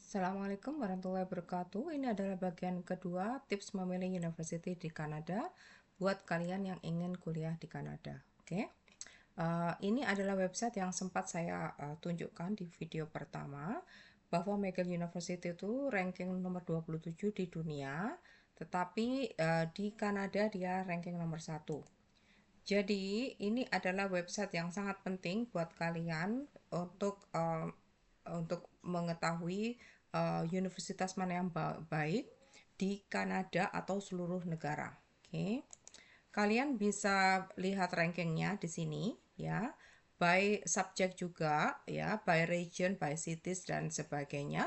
Assalamualaikum warahmatullahi wabarakatuh. Ini adalah bagian kedua tips memilih university di Kanada buat kalian yang ingin kuliah di Kanada. Oke, ini adalah website yang sempat saya tunjukkan di video pertama bahwa McGill University itu ranking nomor 27 di dunia, tetapi di Kanada dia ranking nomor 1. Jadi ini adalah website yang sangat penting buat kalian untuk mengetahui universitas mana yang baik di Kanada atau seluruh negara. Oke. Kalian bisa lihat rankingnya di sini ya. By subject juga ya, by region, by cities dan sebagainya.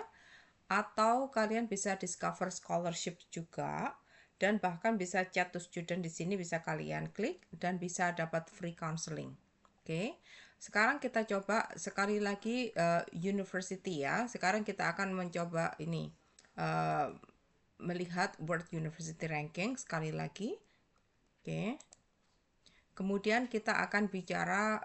Atau kalian bisa discover scholarship juga dan bahkan bisa chat to student di sini bisa kalian klik dan bisa dapat free counseling. Oke. Sekarang kita coba sekali lagi university ya. Sekarang kita akan mencoba ini uh, melihat World University Ranking sekali lagi. Oke. Kemudian kita akan bicara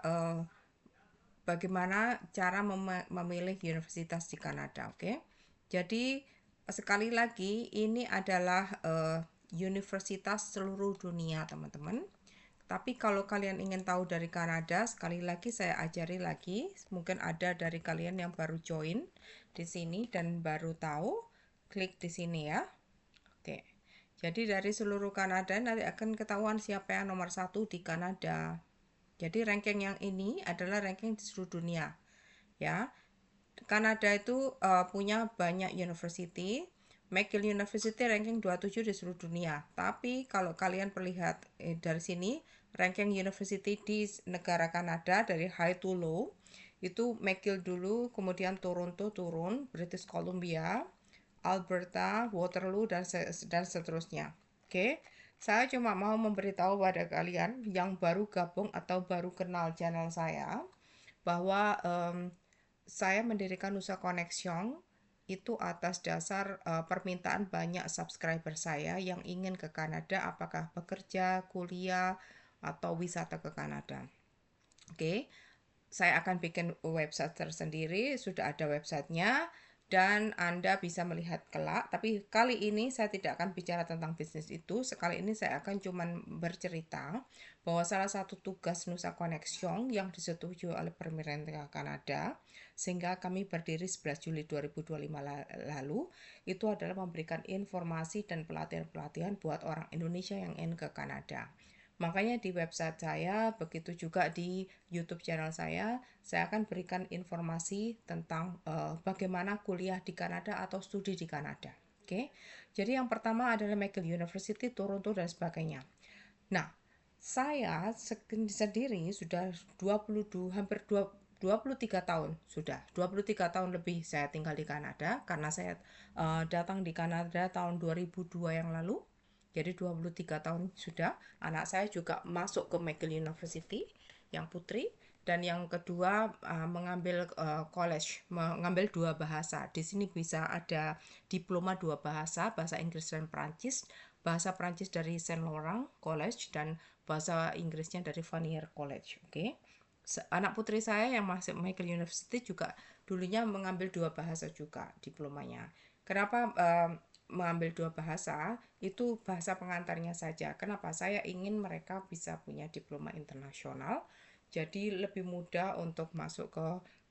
bagaimana cara memilih universitas di Kanada. Oke. Jadi sekali lagi ini adalah universitas seluruh dunia, teman-teman. Tapi kalau kalian ingin tahu dari Kanada, sekali lagi saya ajari lagi. Mungkin ada dari kalian yang baru join di sini dan baru tahu, klik di sini ya. Oke. Jadi dari seluruh Kanada nanti akan ketahuan siapa yang nomor 1 di Kanada. Jadi ranking yang ini adalah ranking di seluruh dunia. Ya, Kanada itu punya banyak university. McGill University ranking 27 di seluruh dunia. Tapi kalau kalian perlihat dari sini, ranking university di negara Kanada dari high to low, itu McGill dulu, kemudian Toronto turun, British Columbia, Alberta, Waterloo, dan seterusnya. Oke, saya cuma mau memberitahu pada kalian yang baru gabung atau baru kenal channel saya, bahwa saya mendirikan Nusa Connection itu atas dasar permintaan banyak subscriber saya yang ingin ke Kanada, apakah bekerja, kuliah, atau wisata ke Kanada. Oke, saya akan bikin website tersendiri, sudah ada websitenya, dan Anda bisa melihat kelak. Tapi kali ini saya tidak akan bicara tentang bisnis itu. Sekali ini saya akan cuma bercerita bahwa salah satu tugas Nusa Connection yang disetujui oleh pemerintah Kanada, sehingga kami berdiri 11 Juli 2025 lalu, itu adalah memberikan informasi dan pelatihan-pelatihan buat orang Indonesia yang ingin ke Kanada. Makanya di website saya, begitu juga di YouTube channel saya akan berikan informasi tentang bagaimana kuliah di Kanada atau studi di Kanada. Oke. Jadi yang pertama adalah McGill University, Toronto dan sebagainya. Nah, saya sendiri sudah 22 hampir 23 tahun sudah 23 tahun lebih saya tinggal di Kanada karena saya datang di Kanada tahun 2002 yang lalu. Jadi 23 tahun sudah. Anak saya juga masuk ke McGill University yang putri, dan yang kedua mengambil college, mengambil 2 bahasa. Di sini bisa ada diploma 2 bahasa, bahasa Inggris dan Prancis. Bahasa Prancis dari Saint Laurent College dan bahasa Inggrisnya dari Vanier College. Oke. Anak putri saya yang masuk McGill University juga dulunya mengambil 2 bahasa juga diplomanya. Kenapa mengambil 2 bahasa? Itu bahasa pengantarnya saja. Kenapa? Saya ingin mereka bisa punya diploma internasional, jadi lebih mudah untuk masuk ke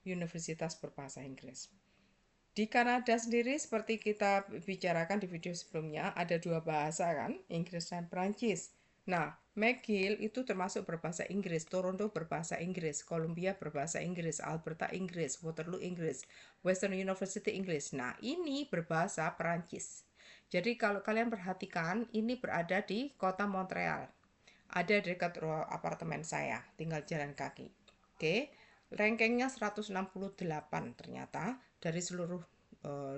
universitas berbahasa Inggris. Di Kanada sendiri seperti kita bicarakan di video sebelumnya, ada 2 bahasa kan, Inggris dan Prancis. Nah, McGill itu termasuk berbahasa Inggris, Toronto berbahasa Inggris, Columbia berbahasa Inggris, Alberta Inggris, Waterloo Inggris, Western University Inggris. Nah, ini berbahasa Prancis. Jadi kalau kalian perhatikan, ini berada di kota Montreal. Ada dekat apartemen saya, tinggal jalan kaki. Oke, rankingnya 168 ternyata dari seluruh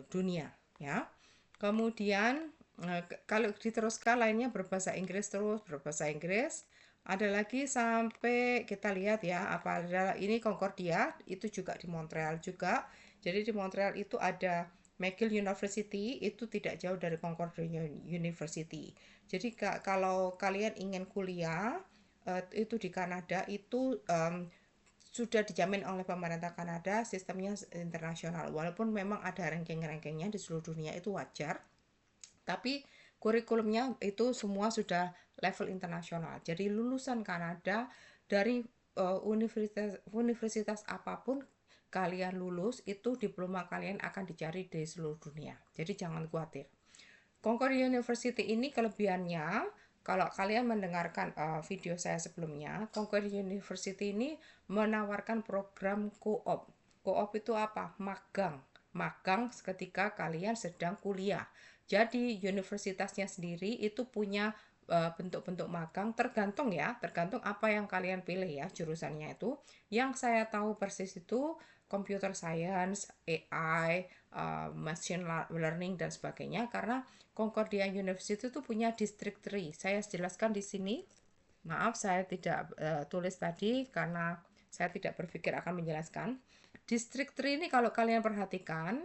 dunia ya. Kemudian kalau diteruskan lainnya berbahasa Inggris, terus berbahasa Inggris. Ada lagi sampai kita lihat ya, apa adalah ini Concordia, itu juga di Montreal juga. Jadi di Montreal itu ada McGill University, itu tidak jauh dari Concordia University. Jadi kalau kalian ingin kuliah itu di Kanada itu sudah dijamin oleh pemerintah Kanada, sistemnya internasional. Walaupun memang ada ranking-rankingnya di seluruh dunia, itu wajar. Tapi kurikulumnya itu semua sudah level internasional. Jadi lulusan Kanada dari universitas apapun kalian lulus, itu diploma kalian akan dicari di seluruh dunia. Jadi jangan khawatir. Concordia University ini kelebihannya, kalau kalian mendengarkan video saya sebelumnya, Concordia University ini menawarkan program co-op. Co-op itu apa? Magang. Magang ketika kalian sedang kuliah. Jadi universitasnya sendiri itu punya bentuk-bentuk magang, tergantung apa yang kalian pilih ya jurusannya itu. Yang saya tahu persis itu computer science, AI, machine learning dan sebagainya, karena Concordia University itu punya district 3. Saya jelaskan di sini. Maaf saya tidak tulis tadi karena saya tidak berpikir akan menjelaskan. District 3 ini kalau kalian perhatikan,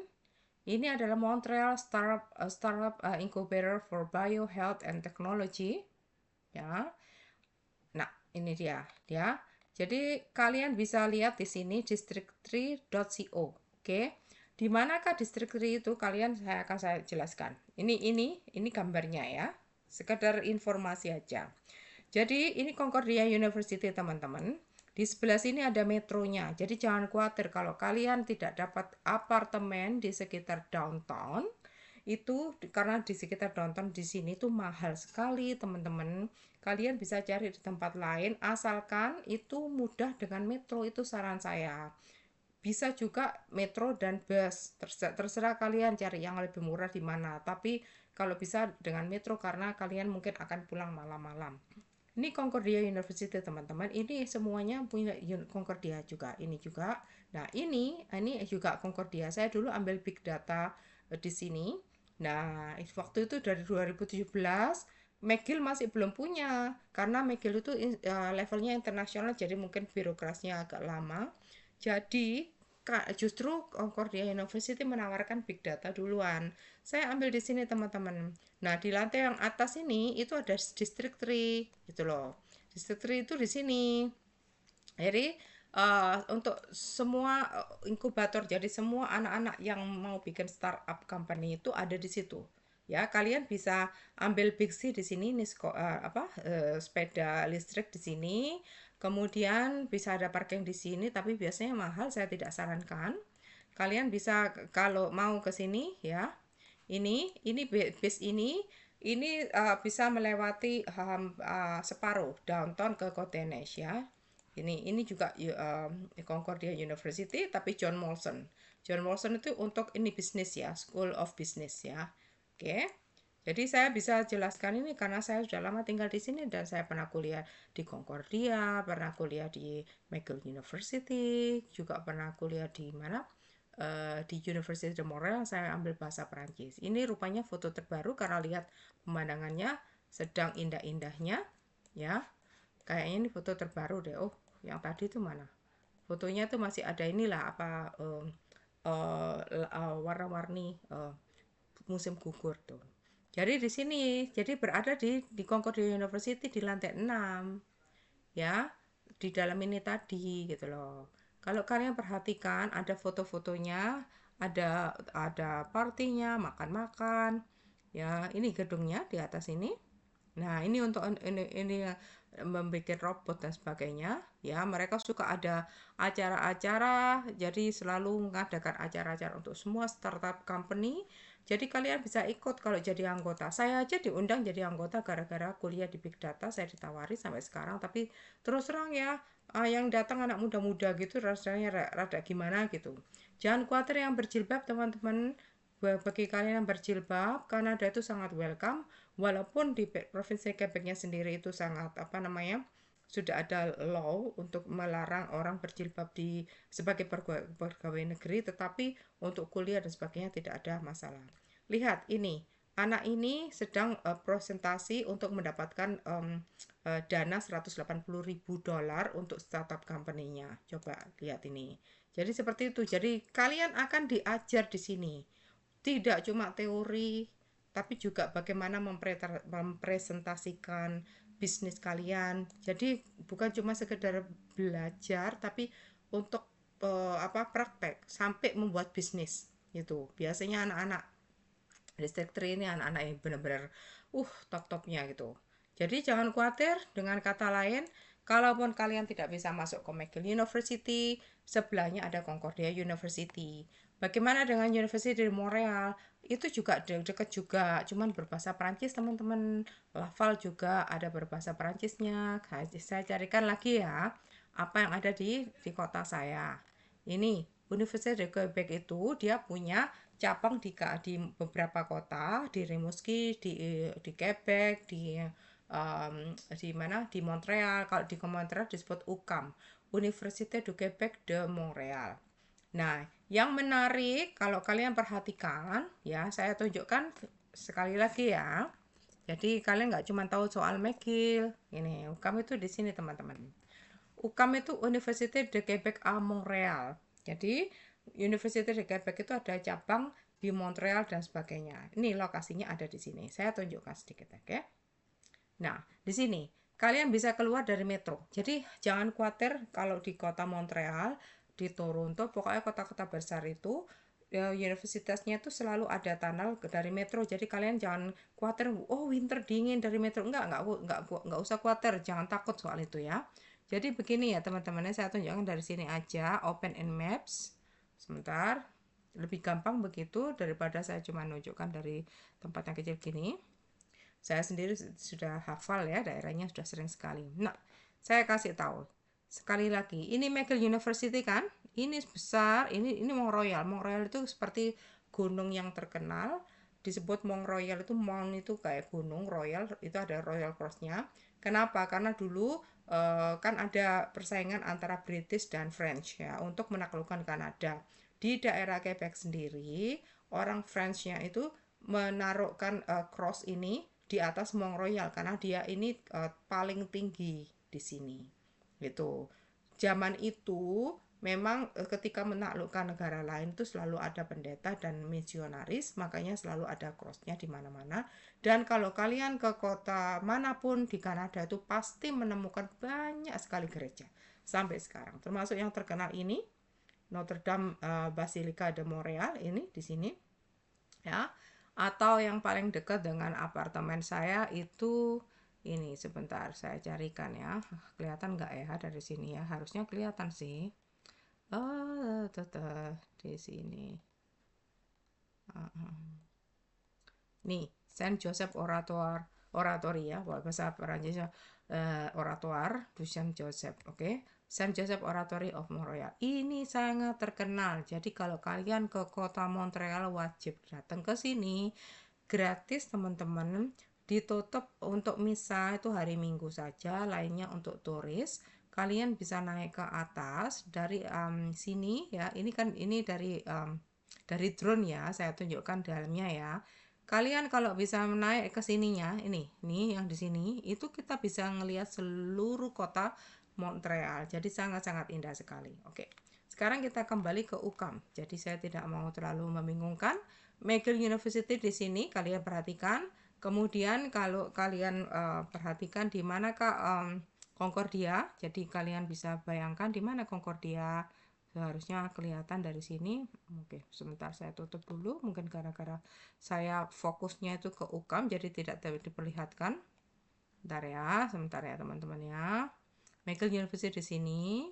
ini adalah Montreal Startup Incubator for Bio, Health and Technology. Ya. Nah, ini dia. Jadi kalian bisa lihat di sini district3.co. Oke. Di manakah District 3 itu? Saya akan jelaskan. Ini gambarnya ya. Sekedar informasi aja. Jadi ini Concordia University teman-teman. Di sebelah sini ada metronya. Jadi jangan khawatir kalau kalian tidak dapat apartemen di sekitar downtown. Itu karena di sekitar downtown di sini tuh mahal sekali teman-teman. Kalian bisa cari di tempat lain asalkan itu mudah dengan metro, itu saran saya. Bisa juga metro dan bus, terserah kalian cari yang lebih murah di mana. Tapi kalau bisa dengan metro karena kalian mungkin akan pulang malam-malam. Ini Concordia University teman-teman. Ini semuanya punya Concordia juga. Ini juga. Nah ini juga Concordia. Saya dulu ambil big data di sini. Nah waktu itu dari 2017. McGill masih belum punya karena McGill itu levelnya internasional, jadi mungkin birokrasinya agak lama. Jadi justru Concordia University menawarkan big data duluan. Saya ambil di sini teman-teman. Nah, di lantai yang atas ini itu ada District 3 gitu loh. District 3 itu di sini. Jadi untuk semua inkubator, jadi semua anak-anak yang mau bikin startup company itu ada di situ. Ya, kalian bisa ambil Bixi di sini, sepeda listrik di sini. Kemudian bisa ada parking di sini, tapi biasanya mahal, saya tidak sarankan. Kalian bisa kalau mau ke sini ya. Ini base ini bisa melewati separuh downtown ke Coteneige ya. Ini juga Concordia University tapi John Molson. John Molson itu untuk ini bisnis ya, School of Business ya. Oke. Jadi saya bisa jelaskan ini karena saya sudah lama tinggal di sini dan saya pernah kuliah di Concordia, pernah kuliah di McGill University, juga pernah kuliah di mana? Di University de Montréal saya ambil bahasa Perancis. Ini rupanya foto terbaru karena lihat pemandangannya sedang indah-indahnya ya. Kayaknya ini foto terbaru deh. Oh, yang tadi itu mana? Fotonya tuh masih ada inilah warna-warni musim gugur tuh. Jadi di sini, jadi berada di Concordia University di lantai 6. Ya, di dalam ini tadi gitu loh. Kalau kalian perhatikan ada foto-fotonya, ada partinya, makan-makan. Ya, ini gedungnya di atas ini. Nah, ini untuk ini membuat robot dan sebagainya. Ya, mereka suka ada acara-acara, jadi selalu mengadakan acara-acara untuk semua startup company. Jadi kalian bisa ikut kalau jadi anggota. Saya aja diundang jadi anggota gara-gara kuliah di Big Data, saya ditawari sampai sekarang. Tapi terus terang ya, yang datang anak muda-muda gitu rasanya rada gimana gitu. Jangan khawatir yang berjilbab teman-teman. Bagi kalian yang berjilbab, Kanada itu sangat welcome. Walaupun di Provinsi Quebecnya sendiri itu sangat sudah ada law untuk melarang orang berjilbab sebagai pegawai negeri, tetapi untuk kuliah dan sebagainya tidak ada masalah. Lihat ini, anak ini sedang presentasi untuk mendapatkan dana $180.000 untuk startup company-nya. Coba lihat ini. Jadi seperti itu. Jadi kalian akan diajar di sini. Tidak cuma teori, tapi juga bagaimana mempresentasikan bisnis kalian. Jadi bukan cuma sekedar belajar, tapi untuk praktek sampai membuat bisnis gitu. Biasanya anak-anak distrik 3 ini anak-anak yang benar-benar top-topnya gitu. Jadi jangan khawatir, dengan kata lain, kalaupun kalian tidak bisa masuk ke McGill University, sebelahnya ada Concordia University. Bagaimana dengan University di Montreal? Itu juga dekat juga, cuman berbahasa Perancis teman-teman. Laval juga ada berbahasa Perancisnya. Saya carikan lagi ya, apa yang ada di kota saya. Ini University de Quebec itu dia punya cabang di beberapa kota, di Rimouski, di Quebec, di mana di Montreal. Kalau di Montreal disebut UQAM, Université du Québec de Montréal. Nah, yang menarik kalau kalian perhatikan ya, saya tunjukkan sekali lagi ya. Jadi kalian nggak cuma tahu soal McGill, ini UQAM itu di sini teman-teman. UQAM itu Université de Québec à Montréal. Jadi Université de Québec itu ada cabang di Montreal dan sebagainya. Ini lokasinya ada di sini. Saya tunjukkan sedikit, oke? Nah, di sini kalian bisa keluar dari metro. Jadi jangan khawatir kalau di kota Montreal, di Toronto, pokoknya kota-kota besar itu universitasnya itu selalu ada tunnel dari metro. Jadi kalian jangan khawatir, oh winter dingin dari metro. Enggak usah khawatir, jangan takut soal itu ya. Jadi begini ya teman-teman, saya tunjukkan dari sini aja, open in maps. Sebentar, lebih gampang begitu daripada saya cuma nunjukkan dari tempat yang kecil gini. Saya sendiri sudah hafal ya daerahnya, sudah sering sekali. Nah, saya kasih tahu sekali lagi, ini McGill University kan, ini besar, ini Mont Royal. Mont Royal itu seperti gunung yang terkenal, disebut Mont Royal. Itu Mont itu kayak gunung, Royal itu ada Royal Cross-nya. Kenapa? Karena dulu kan ada persaingan antara British dan French ya untuk menaklukkan Kanada. Di daerah Quebec sendiri, orang French-nya itu menaruhkan cross ini di atas Mont Royal karena dia ini paling tinggi di sini. Gitu. Zaman itu memang ketika menaklukkan negara lain itu selalu ada pendeta dan misionaris, makanya selalu ada crossnya di mana-mana. Dan kalau kalian ke kota manapun di Kanada itu pasti menemukan banyak sekali gereja sampai sekarang. Termasuk yang terkenal ini Notre Dame Basilica de Montréal ini di sini ya. Atau yang paling dekat dengan apartemen saya itu ini, sebentar saya carikan ya. Kelihatan nggak ya dari sini ya? Harusnya kelihatan sih. Oh, tetap di sini. Nih, Saint Joseph Oratory ya, bahasa Perancisnya Oratoire du Saint Joseph, oke? Saint Joseph Oratory of Montreal. Ini sangat terkenal. Jadi kalau kalian ke kota Montreal wajib datang ke sini. Gratis teman-teman. Ditutup untuk misa itu hari Minggu saja, lainnya untuk turis. Kalian bisa naik ke atas dari sini ya. Ini kan dari drone ya, saya tunjukkan dalamnya ya. Kalian kalau bisa naik ke sininya, ini yang di sini, itu kita bisa ngelihat seluruh kota Montreal. Jadi sangat-sangat indah sekali. Oke. Sekarang kita kembali ke UQAM. Jadi saya tidak mau terlalu membingungkan. McGill University di sini kalian perhatikan. Kemudian kalau kalian perhatikan di manakah Concordia. Jadi kalian bisa bayangkan di mana Concordia. Seharusnya kelihatan dari sini. Oke, sebentar saya tutup dulu. Mungkin gara-gara saya fokusnya itu ke UQAM jadi tidak diperlihatkan. Sebentar ya teman-teman ya. McGill University di sini.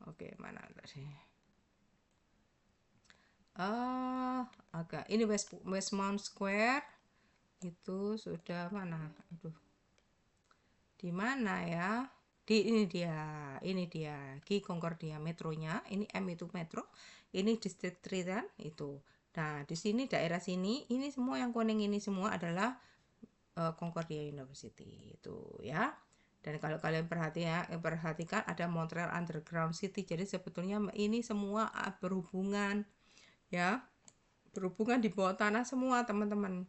Oke, mana tadi? Agak ini Westmount Square itu sudah mana? Aduh. Di mana ya? Ini dia Ki Concordia metronya. Ini M itu metro, ini District 3 kan itu. Nah di sini daerah sini, ini semua yang kuning ini semua adalah Concordia University itu ya. Dan kalau kalian perhatikan ada Montreal Underground City. Jadi sebetulnya ini semua berhubungan ya, berhubungan di bawah tanah semua teman-teman.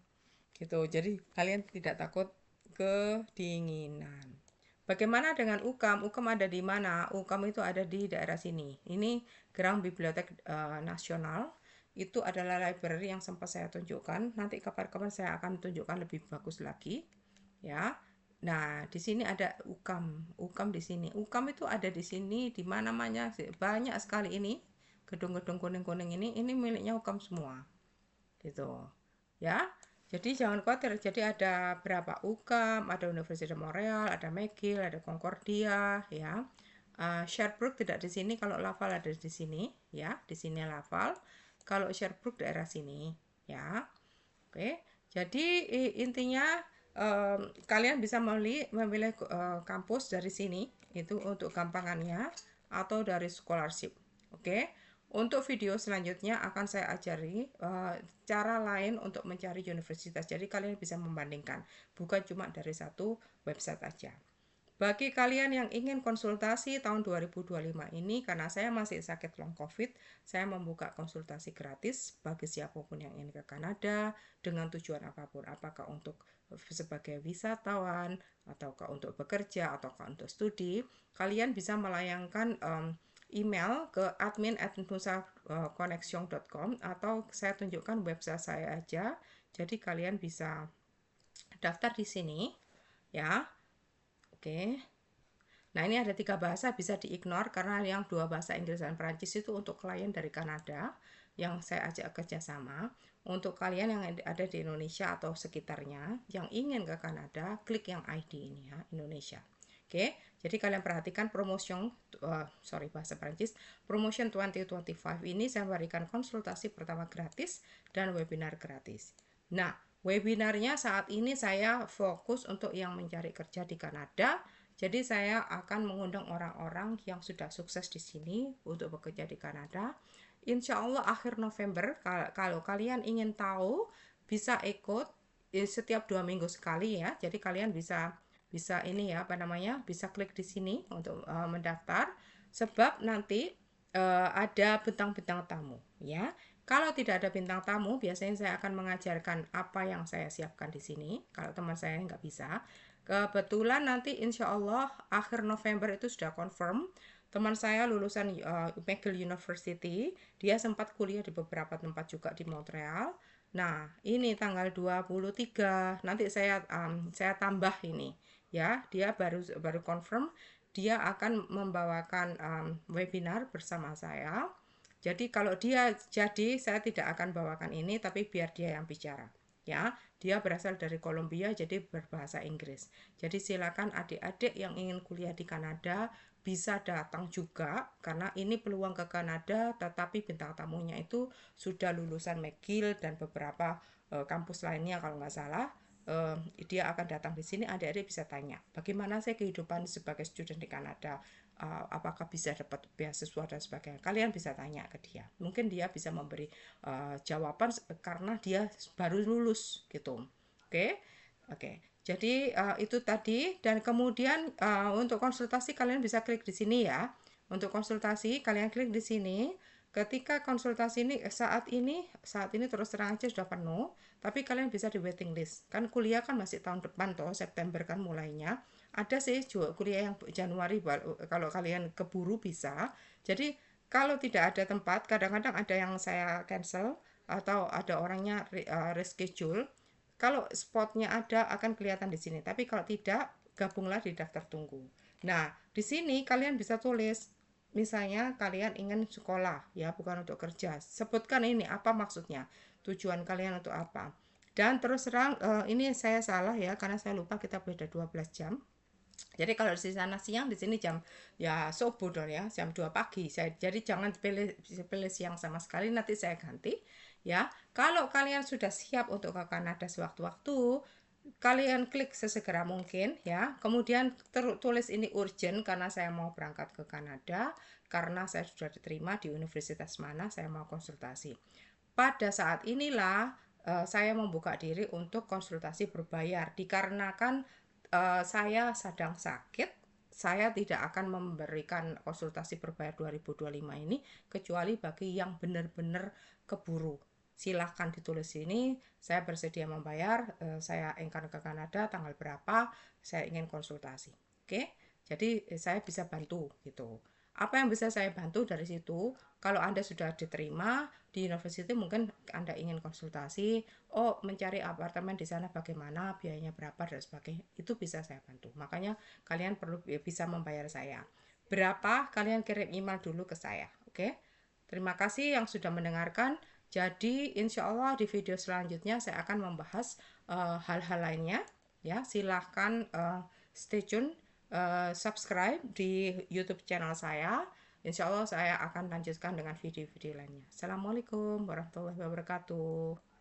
Gitu. Jadi kalian tidak takut kedinginan. Bagaimana dengan UQAM? UQAM ada di mana? UQAM itu ada di daerah sini. Ini Gerang Bibliotek Nasional. Itu adalah library yang sempat saya tunjukkan. Nanti kapan-kapan saya akan tunjukkan lebih bagus lagi. Ya. Nah, di sini ada UKAM. UKAM di sini. UKAM itu ada di sini, di mana-mana banyak sekali ini. Gedung-gedung kuning-kuning ini miliknya UKAM semua. Gitu. Ya. Jadi jangan khawatir. Jadi ada berapa UKAM, ada Universitas Montreal, ada McGill, ada Concordia, ya. Sherbrooke tidak di sini, kalau Laval ada di sini, ya. Di sini Laval. Kalau Sherbrooke daerah sini, ya. Oke. Jadi intinya kalian bisa memilih kampus dari sini itu untuk gampangannya atau dari scholarship. Oke. Untuk video selanjutnya akan saya ajari cara lain untuk mencari universitas. Jadi kalian bisa membandingkan, bukan cuma dari satu website aja. Bagi kalian yang ingin konsultasi tahun 2025 ini, karena saya masih sakit long COVID, saya membuka konsultasi gratis bagi siapapun yang ingin ke Kanada dengan tujuan apapun, apakah untuk sebagai wisatawan, ataukah untuk bekerja, ataukah untuk studi. Kalian bisa melayangkan email ke admin@nusaconnection.com atau saya tunjukkan website saya aja. Jadi kalian bisa daftar di sini, ya. Oke. Nah, ini ada 3 bahasa, bisa di-ignore karena yang 2 bahasa Inggris dan Perancis itu untuk klien dari Kanada yang saya ajak kerjasama. Untuk kalian yang ada di Indonesia atau sekitarnya yang ingin ke Kanada, klik yang ID ini ya, Indonesia. Oke, jadi kalian perhatikan bahasa Perancis, promotion 2025 ini saya berikan konsultasi pertama gratis dan webinar gratis. Nah, webinarnya saat ini saya fokus untuk yang mencari kerja di Kanada. Jadi saya akan mengundang orang-orang yang sudah sukses di sini untuk bekerja di Kanada. Insya Allah akhir November, kalau kalian ingin tahu, bisa ikut setiap 2 minggu sekali ya. Jadi kalian bisa ini ya, bisa klik di sini untuk mendaftar. Sebab nanti ada bintang-bintang tamu ya. Kalau tidak ada bintang tamu, biasanya saya akan mengajarkan apa yang saya siapkan di sini. Kalau teman saya nggak bisa, kebetulan nanti insya Allah akhir November itu sudah confirm. Teman saya lulusan McGill University, dia sempat kuliah di beberapa tempat juga di Montreal. Nah, ini tanggal 23, nanti saya tambah ini ya, dia baru confirm dia akan membawakan webinar bersama saya. Jadi kalau dia jadi, saya tidak akan bawakan ini, tapi biar dia yang bicara. Ya, dia berasal dari Kolombia, jadi berbahasa Inggris. Jadi silakan adik-adik yang ingin kuliah di Kanada bisa datang juga, karena ini peluang ke Kanada, tetapi bintang tamunya itu sudah lulusan McGill dan beberapa kampus lainnya kalau nggak salah. Dia akan datang di sini, adik-adik bisa tanya, bagaimana saya kehidupan sebagai student di Kanada, apakah bisa dapat beasiswa dan sebagainya. Kalian bisa tanya ke dia, mungkin dia bisa memberi jawaban karena dia baru lulus gitu. Oke. Jadi itu tadi, dan kemudian untuk konsultasi kalian bisa klik di sini ya. Untuk konsultasi kalian klik di sini. Ketika konsultasi ini saat ini terus terang aja sudah penuh, tapi kalian bisa di waiting list. Kan kuliah kan masih tahun depan toh, September kan mulainya. Ada sih juga kuliah yang Januari, kalau kalian keburu bisa. Jadi kalau tidak ada tempat, kadang-kadang ada yang saya cancel atau ada orangnya reschedule. Kalau spotnya ada akan kelihatan di sini, tapi kalau tidak, gabunglah di daftar tunggu. Nah, di sini kalian bisa tulis, misalnya kalian ingin sekolah ya, bukan untuk kerja. Sebutkan ini apa maksudnya, tujuan kalian untuk apa. Dan terus terang ini saya salah ya, karena saya lupa kita beda 12 jam. Jadi kalau di sana siang, di sini jam ya subuh dong ya, jam 2 pagi. Jadi jangan pilih siang sama sekali, nanti saya ganti ya. Kalau kalian sudah siap untuk ke Kanada sewaktu-waktu, kalian klik sesegera mungkin ya. Kemudian tulis ini urgent karena saya mau berangkat ke Kanada, karena saya sudah diterima di universitas mana, saya mau konsultasi. Pada saat inilah saya membuka diri untuk konsultasi berbayar, dikarenakan saya sedang sakit. Saya tidak akan memberikan konsultasi berbayar 2025 ini kecuali bagi yang benar-benar keburu. Silahkan ditulis sini, saya bersedia membayar, saya ingin ke Kanada tanggal berapa, saya ingin konsultasi. Oke, jadi saya bisa bantu gitu. Apa yang bisa saya bantu dari situ? Kalau Anda sudah diterima di university, mungkin Anda ingin konsultasi, oh mencari apartemen di sana bagaimana, biayanya berapa dan sebagainya. Itu bisa saya bantu. Makanya kalian perlu bisa membayar saya. Berapa? Kalian kirim email dulu ke saya, oke? Terima kasih yang sudah mendengarkan. Jadi insya Allah di video selanjutnya saya akan membahas hal-hal lainnya. Ya, silahkan stay tune, subscribe di YouTube channel saya. Insya Allah saya akan lanjutkan dengan video-video lainnya. Assalamualaikum warahmatullahi wabarakatuh.